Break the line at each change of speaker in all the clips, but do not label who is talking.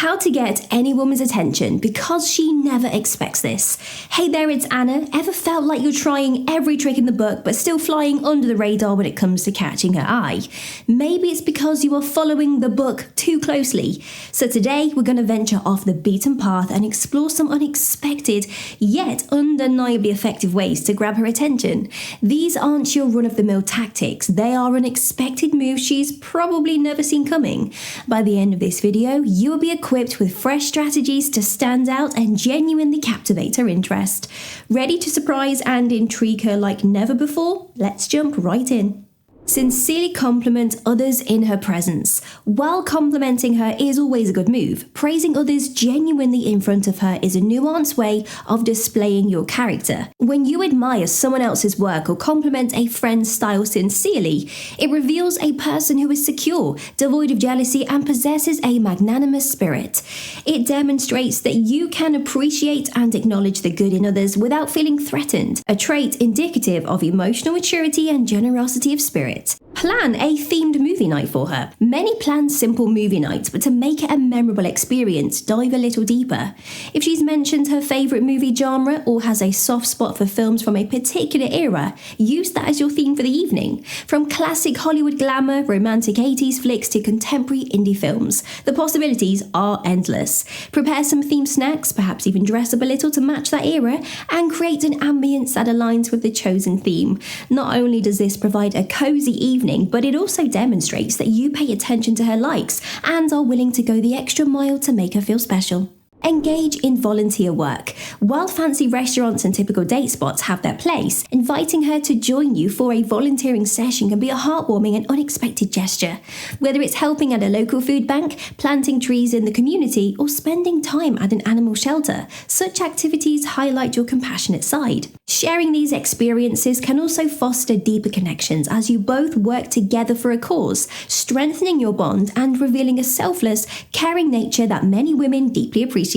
How to get any woman's attention because she never expects this. Hey there, it's Anna. Ever felt like you're trying every trick in the book but still flying under the radar when it comes to catching her eye? Maybe it's because you are following the book too closely. So today we're going to venture off the beaten path and explore some unexpected yet undeniably effective ways to grab her attention. These aren't your run-of-the-mill tactics. They are unexpected moves she's probably never seen coming. By the end of this video, you will be equipped with fresh strategies to stand out and genuinely captivate her interest. Ready to surprise and intrigue her like never before? Let's jump right in. Sincerely compliment others in her presence. While complimenting her is always a good move, praising others genuinely in front of her is a nuanced way of displaying your character. When you admire someone else's work or compliment a friend's style sincerely, it reveals a person who is secure, devoid of jealousy, and possesses a magnanimous spirit. It demonstrates that you can appreciate and acknowledge the good in others without feeling threatened, a trait indicative of emotional maturity and generosity of spirit. Plan a themed movie night for her. Many plan simple movie nights, but to make it a memorable experience, dive a little deeper. If she's mentioned her favourite movie genre or has a soft spot for films from a particular era, use that as your theme for the evening. From classic Hollywood glamour, romantic 80s flicks to contemporary indie films, the possibilities are endless. Prepare some themed snacks, perhaps even dress up a little to match that era, and create an ambience that aligns with the chosen theme. Not only does this provide a cozy evening, but it also demonstrates that you pay attention to her likes and are willing to go the extra mile to make her feel special. Engage in volunteer work. While fancy restaurants and typical date spots have their place, inviting her to join you for a volunteering session can be a heartwarming and unexpected gesture. Whether it's helping at a local food bank, planting trees in the community, or spending time at an animal shelter, such activities highlight your compassionate side. Sharing these experiences can also foster deeper connections as you both work together for a cause, strengthening your bond and revealing a selfless, caring nature that many women deeply appreciate.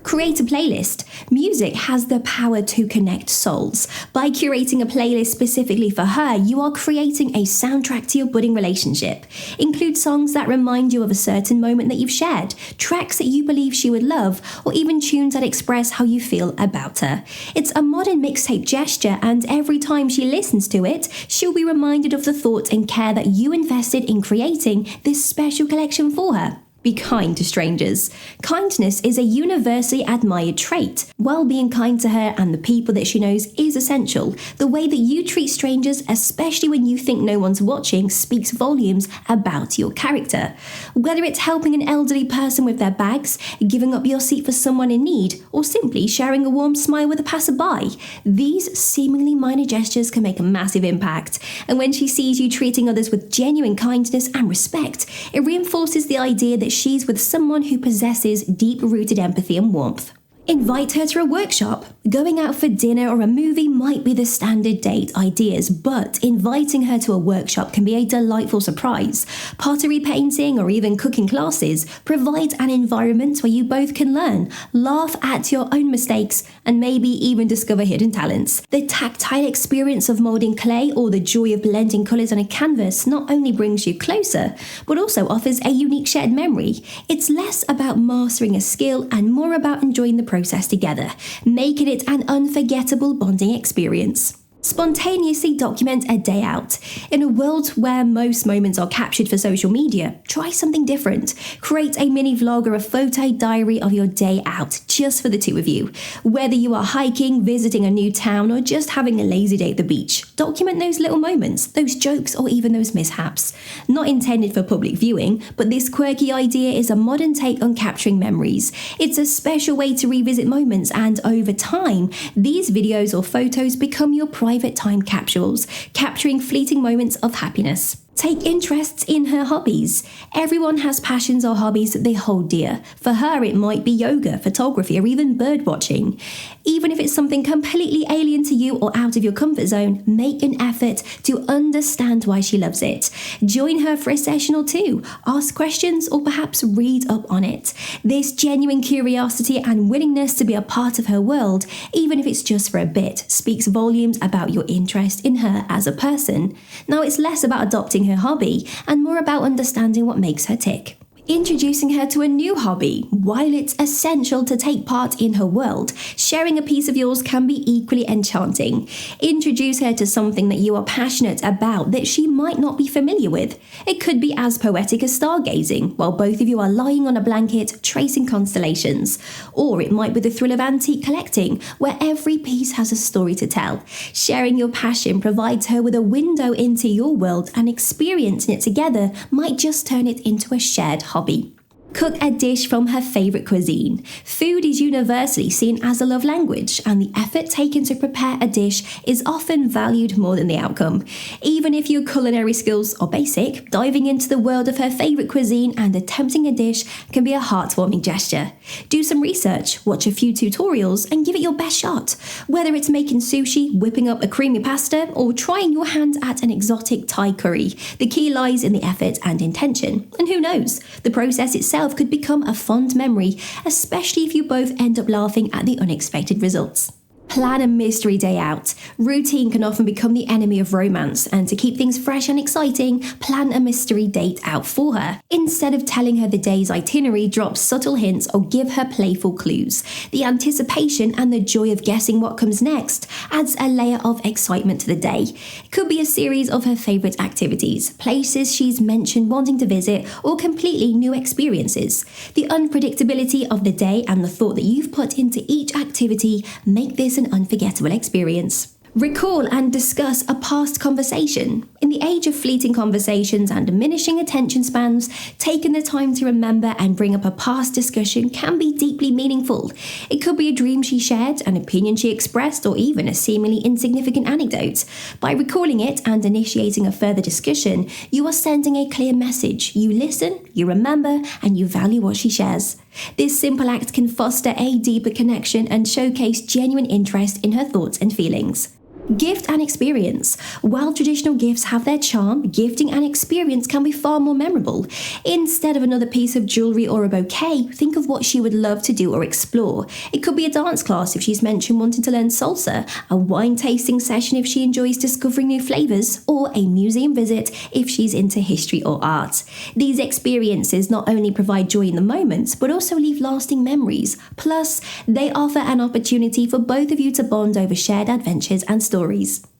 Create a playlist. Music has the power to connect souls. By curating a playlist specifically for her, you are creating a soundtrack to your budding relationship. Include songs that remind you of a certain moment that you've shared, tracks that you believe she would love, or even tunes that express how you feel about her. It's a modern mixtape gesture, and every time she listens to it, she'll be reminded of the thought and care that you invested in creating this special collection for her. Be kind to strangers. Kindness is a universally admired trait. While being kind to her and the people that she knows is essential, the way that you treat strangers, especially when you think no one's watching, speaks volumes about your character. Whether it's helping an elderly person with their bags, giving up your seat for someone in need, or simply sharing a warm smile with a passerby, these seemingly minor gestures can make a massive impact. And when she sees you treating others with genuine kindness and respect, it reinforces the idea that she's with someone who possesses deep-rooted empathy and warmth. Invite her to a workshop. Going out for dinner or a movie might be the standard date ideas, but inviting her to a workshop can be a delightful surprise. Pottery painting or even cooking classes provide an environment where you both can learn, laugh at your own mistakes, and maybe even discover hidden talents. The tactile experience of molding clay or the joy of blending colours on a canvas not only brings you closer, but also offers a unique shared memory. It's less about mastering a skill and more about enjoying the process together, making it an unforgettable bonding experience. Spontaneously document a day out. In a world where most moments are captured for social media, try something different. Create a mini vlog or a photo diary of your day out just for the two of you. Whether you are hiking, visiting a new town, or just having a lazy day at the beach, document those little moments, those jokes, or even those mishaps. Not intended for public viewing, but this quirky idea is a modern take on capturing memories. It's a special way to revisit moments, and over time, these videos or photos become your private time capsules, capturing fleeting moments of happiness. Take interests in her hobbies. Everyone has passions or hobbies that they hold dear. For her, it might be yoga, photography, or even bird watching. Even if it's something completely alien to you or out of your comfort zone, make an effort to understand why she loves it. Join her for a session or two. Ask questions or perhaps read up on it. This genuine curiosity and willingness to be a part of her world, even if it's just for a bit, speaks volumes about your interest in her as a person. Now, it's less about adopting her hobby and more about understanding what makes her tick. Introducing her to a new hobby. While it's essential to take part in her world, sharing a piece of yours can be equally enchanting. Introduce her to something that you are passionate about that she might not be familiar with. It could be as poetic as stargazing, while both of you are lying on a blanket tracing constellations. Or it might be the thrill of antique collecting, where every piece has a story to tell. Sharing your passion provides her with a window into your world, and experiencing it together might just turn it into a shared hobby. Cook a dish from her favourite cuisine. Food is universally seen as a love language, and the effort taken to prepare a dish is often valued more than the outcome. Even if your culinary skills are basic, diving into the world of her favourite cuisine and attempting a dish can be a heartwarming gesture. Do some research, watch a few tutorials, and give it your best shot. Whether it's making sushi, whipping up a creamy pasta, or trying your hand at an exotic Thai curry, the key lies in the effort and intention. And who knows, the process itself could become a fond memory, especially if you both end up laughing at the unexpected results. Plan a mystery day out. Routine can often become the enemy of romance, and to keep things fresh and exciting, plan a mystery date out for her. Instead of telling her the day's itinerary, drop subtle hints or give her playful clues. The anticipation and the joy of guessing what comes next adds a layer of excitement to the day. It could be a series of her favourite activities, places she's mentioned wanting to visit, or completely new experiences. The unpredictability of the day and the thought that you've put into each activity make this an unforgettable experience. Recall and discuss a past conversation. In the age of fleeting conversations and diminishing attention spans, taking the time to remember and bring up a past discussion can be deeply meaningful. It could be a dream she shared, an opinion she expressed, or even a seemingly insignificant anecdote. By recalling it and initiating a further discussion, you are sending a clear message. You listen, you remember, and you value what she shares. This simple act can foster a deeper connection and showcase genuine interest in her thoughts and feelings. Gift and experience. While traditional gifts have their charm, gifting an experience can be far more memorable. Instead of another piece of jewellery or a bouquet, think of what she would love to do or explore. It could be a dance class if she's mentioned wanting to learn salsa, a wine tasting session if she enjoys discovering new flavours, or a museum visit if she's into history or art. These experiences not only provide joy in the moment, but also leave lasting memories. Plus, they offer an opportunity for both of you to bond over shared adventures and stories.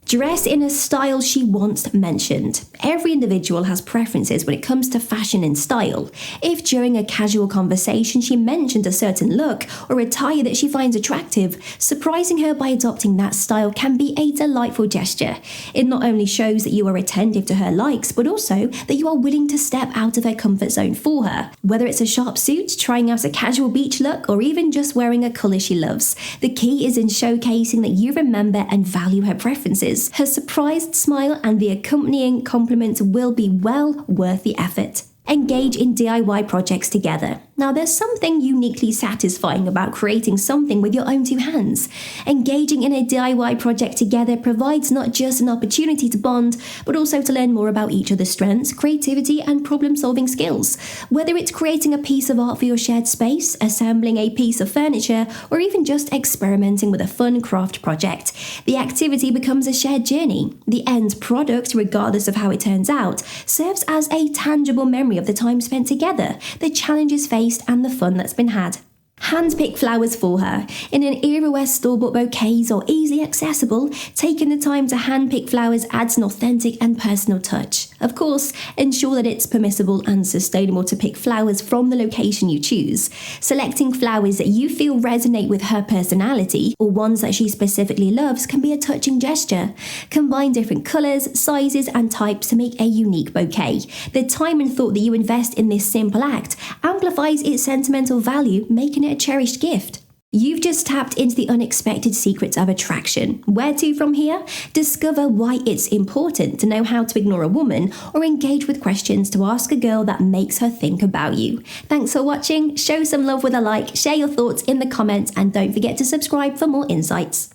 Dress in a style she once mentioned. Every individual has preferences when it comes to fashion and style. If during a casual conversation she mentioned a certain look or attire that she finds attractive, surprising her by adopting that style can be a delightful gesture. It not only shows that you are attentive to her likes, but also that you are willing to step out of her comfort zone for her. Whether it's a sharp suit, trying out a casual beach look, or even just wearing a colour she loves, the key is in showcasing that you remember and value her preferences. Her surprised smile and the accompanying compliments will be well worth the effort. Engage in DIY projects together. Now, there's something uniquely satisfying about creating something with your own two hands. Engaging in a DIY project together provides not just an opportunity to bond, but also to learn more about each other's strengths, creativity, and problem-solving skills. Whether it's creating a piece of art for your shared space, assembling a piece of furniture, or even just experimenting with a fun craft project, the activity becomes a shared journey. The end product, regardless of how it turns out, serves as a tangible memory of the time spent together, the challenges faced, and the fun that's been had. Handpick flowers for her. In an era where store-bought bouquets are easily accessible, taking the time to handpick flowers adds an authentic and personal touch. Of course, ensure that it's permissible and sustainable to pick flowers from the location you choose. Selecting flowers that you feel resonate with her personality or ones that she specifically loves can be a touching gesture. Combine different colours, sizes, and types to make a unique bouquet. The time and thought that you invest in this simple act amplifies its sentimental value, making it a cherished gift. You've just tapped into the unexpected secrets of attraction. Where to from here? Discover why it's important to know how to ignore a woman or engage with questions to ask a girl that makes her think about you. Thanks for watching. Show some love with a like, share your thoughts in the comments, and don't forget to subscribe for more insights.